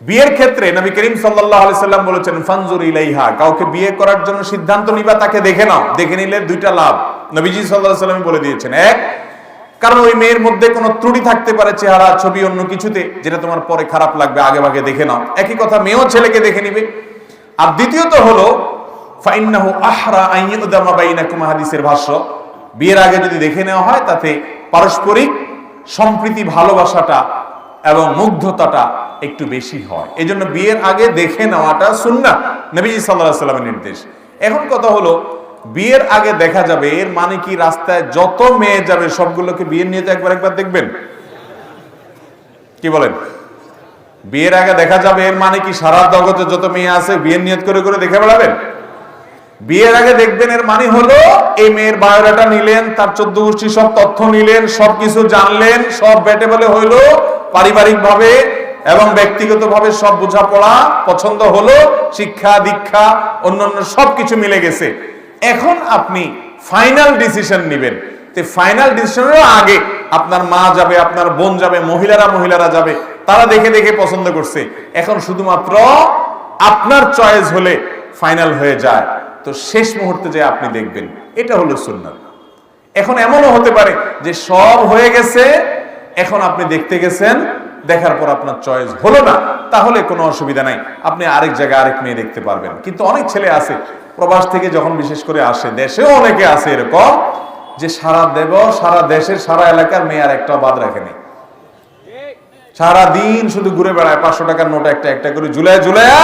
বিয়ের ক্ষেত্রে নবী করিম সাল্লাল্লাহু আলাইহি সাল্লাম বলেছেন ফানজুর ইলাইহা, কাউকে বিয়ে করার জন্য সিদ্ধান্ত নিবা তাকে দেখে নাও। দেখে নিলে দুইটা লাভ নবীজি সাল্লাল্লাহু আলাইহি সাল্লাম বলে দিয়েছেন। এক, কারণ ওই মেয়ের মধ্যে কোনো ত্রুটি থাকতে পারে, চেহারা, ছবি, অন্য কিছুতে, যেটা তোমার পরে খারাপ লাগবে, আগে ভাগে দেখে নাও। একই কথা মেয়েও ছেলেকে দেখে নিবে। আর দ্বিতীয়ত হলো ফাইন্নাহু আহরা আন ইউদামা বাইনাকুম, হাদিসের ভাষ্য, বিয়ের আগে যদি দেখে নেওয়া হয় তাতে পারস্পরিক সম্প্রীতি, ভালোবাসাটা এবং মুগ্ধতাটা একটু বেশি হয়। এই জন্য বিয়ের আগে দেখে নেওয়াটা সুন্নাহ, নবীজি সাল্লাল্লাহু আলাইহি সাল্লামের নির্দেশ। এখন কথা হলো, বিয়ের আগে দেখা যাবে এর মানে কি রাস্তায় যত মেয়ে যাবে সবগুলোকে বিয়ের নিয়ে একবার দেখবেন? কি বলেন? বিয়ের আগে দেখা যাবে এর মানে কি সারা জগতে যত মেয়ে আছে বিয়ের নিয়ত করে করে দেখে বেড়াবেন? বিয়ের আগে দেখবেন এর মানে হলো এই মেয়ের বায়োডাটা নিলেন, তার 14 গোষ্ঠী সব তথ্য নিলেন, সবকিছু জানলেন, সব বেটে বলে হইলো, পারিবারিক ভাবে এবং ব্যক্তিগত ভাবে সব বোঝাপড়া পছন্দ হলো, শিক্ষা দীক্ষা অন্যান্য সবকিছু মিলে গেছে। এখন আপনি ফাইনাল ডিসিশন নেবেন। তো ফাইনাল ডিসিশনের আগে আপনার মা যাবে, আপনার বোন যাবে, মহিলারা যাবে, তারা দেখে দেখে পছন্দ করছে। এখন শুধুমাত্র আপনার চয়েস হলে ফাইনাল হয়ে যায়, তো শেষ মুহূর্তে যে আপনি দেখবেন, এটা হলো সুন্নাত। এখন এমনও হতে পারে যে সব হয়ে গেছে, এখন আপনি দেখতে গেছেন, দেখার পর আপনার চয়েস হলো না, তাহলে কোনো অসুবিধা নাই, আপনি আরেক জায়গায় আরেক মেয়ে দেখতে পারবেন। কিন্তু অনেক ছেলে আছে প্রবাস থেকে যখন বিশেষ করে আসে, দেশেও অনেকে আছে এরকম যে সারা দেশের সারা এলাকার মেয়ে আর একটা বাদ রাখেনি, সারা দিন শুধু ঘুরে বেড়ায়, 500 টাকার নোট একটা একটা করে ঝুলায়া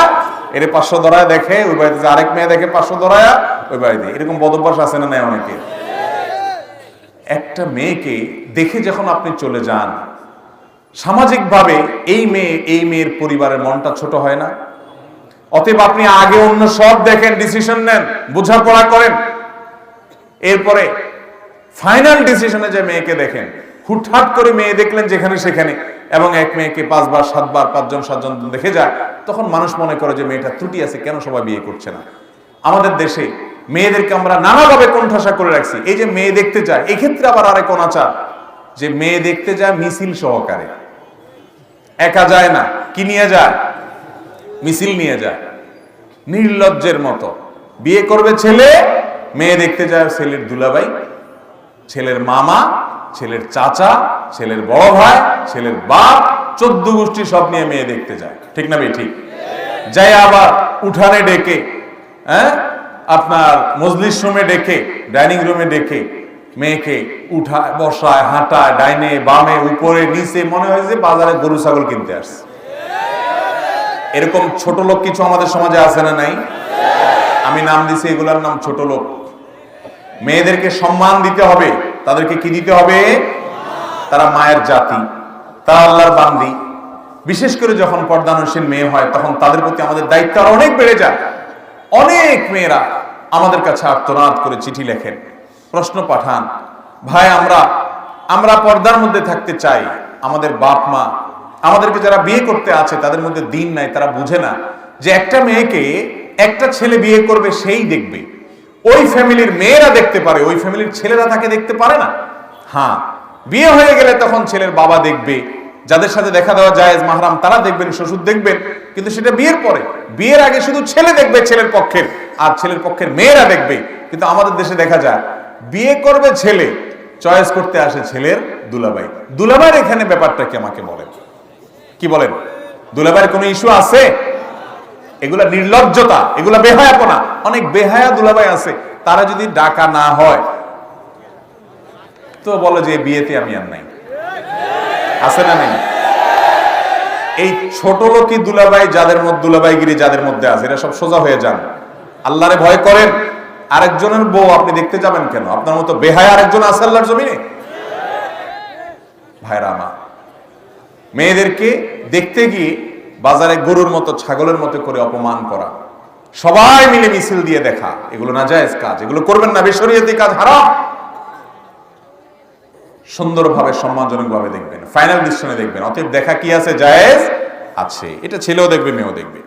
এর 500 ধরায় দেখে, ওই বাড়িতে আরেক মেয়ে দেখে 500 ধরায়া ওই বাড়িতে। এরকম বদভ্যাস আছে না নাই অনেকে? একটা মেয়েকে দেখে যখন আপনি চলে যান, সামাজিকভাবে এই মেয়ের পরিবারের মনটা ছোট হয় না? অতএব আপনি আগে অন্য সব দেখেন, ডিসিশন নেন, বোঝাপড়া করেন, এরপরে ফাইনাল ডিসিশনে যে মেয়েকে দেখেন। হুটহাট করে মেয়ে দেখলেন যেখানে সেখানে, এবং এক মেয়েকে 5 বার 7 বার 5 জন 7 জন দেখে যায়, তখন মানুষ মনে করে যে মেয়েটা ত্রুটি আছে, কেন সবাই বিয়ে করছে না। আমাদের দেশে মেয়েদেরকে আমরা নানাভাবে কোণঠাসা করে রাখছি। এই যে মেয়ে দেখতে যায়, এক্ষেত্রে আবার আরেক অনাচার, যে মেয়ে দেখতে যায় মিছিল সহকারে, একা যায় না, কি নিয়ে যায়? মিছিল নিয়ে যায়, নির্লজ্জের মতো। বিয়ে করবে ছেলে, মেয়ে দেখতে যায় ছেলের দুলাভাই, ছেলের মামা, ছেলের চাচা, ছেলের বড় ভাই, ছেলের বাপ, 14 গোষ্ঠী সব নিয়ে মেয়ে দেখতে যায়। ঠিক না ভাই? ঠিক। যাই আবার উঠানে ডেকে, আপনার মজলিস রুমে ডেকে, ডাইনিং রুমে ডেকে মেয়েকে উঠায়, বসায়, হাঁটায়, ডাইনে বামে, উপরে নিচে, মনে হয় যে বাজারে গরু ছাগল কিনতে আসছে। এরকম ছোট লোক কিছু আমাদের সমাজে আছে না নাই? আমি নাম দিছি, এগুলার নাম ছোট লোক। মেয়েদেরকে সম্মান দিতে হবে, তাদেরকে কি দিতে হবে? তারা মায়ের জাতি, তারা আল্লাহর বান্দি। বিশেষ করে যখন পর্দানসীন মেয়ে হয়, তখন তাদের প্রতি আমাদের দায়িত্ব আরো অনেক বেড়ে যায়। অনেক মেয়েরা আমাদের কাছে আর্তনাদ করে চিঠি লেখেন, প্রশ্ন পাঠান, ভাই আমরা পর্দার মধ্যে থাকতে চাই, আমাদের বাপ মা আমাদেরকে যারা বিয়ে করতে আছে তাদের মধ্যে দিন নাই, তারা বুঝে না যে একটা মেয়েকে একটা ছেলে বিয়ে করবে, সেই দেখবে, ওই ফ্যামিলির মেয়েরা দেখতে পারে, ওই ফ্যামিলির ছেলেরা তাকে দেখতে পারে না। হ্যাঁ, বিয়ে হয়ে গেলে তখন ছেলের বাবা দেখবে, যাদের সাথে দেখা দেওয়া জায়েজ মাহরাম তারা দেখবেন, শ্বশুর দেখবেন, কিন্তু সেটা বিয়ের পরে। বিয়ের আগে শুধু ছেলে দেখবে ছেলের পক্ষের, আর ছেলের পক্ষের মেয়েরা দেখবে। কিন্তু আমাদের দেশে দেখা যায় বিয়ে করবে ছেলে, চয়েস করতে আসে ছেলের দুলাভাই। দুলাভাইয়ের এখানে ব্যাপারটা কি আমাকে বলেন, কি বলেন? দুলাভাইয়ের কোনো ইস্যু আছে? এগুলা নির্লজ্জতা, এগুলা বেহায়াপনা। অনেক বেহায়া দুলাভাই আছে, তারা যদি ডাকা না হয় তো বলে যে বিয়েতে আমি আর নাই। আছে না নেই? এই ছোট লোকই দুলাভাই, যাদের মধ্যে দুলাভাইগিরি যাদের মধ্যে আছে, এরা সব সোজা হয়ে যান, আল্লাহরে ভয় করেন। আরেকজনের বউ আপনি দেখতে যাবেন কেন? আপনার মতো বেহায়া আরেকজন আছে আল্লাহর জমিনে? ভাইরা আমার, মেয়েদেরকে দেখতে গিয়ে বাজারে গরুর মতো, ছাগলের মতো করে অপমান করা, সবাই মিলে মিছিল দিয়ে দেখা, এগুলো নাজায়েজ কাজ, এগুলো করবেন না, বেশরিয়াতি কাজ, হারাম। সুন্দরভাবে, সম্মানজনকভাবে দেখবেন, ফাইনাল ডিসিশনে দেখবেন। অতএব দেখা কি আছে? জায়েজ আছে, এটা ছেলেও দেখবে, মেয়েও দেখবে।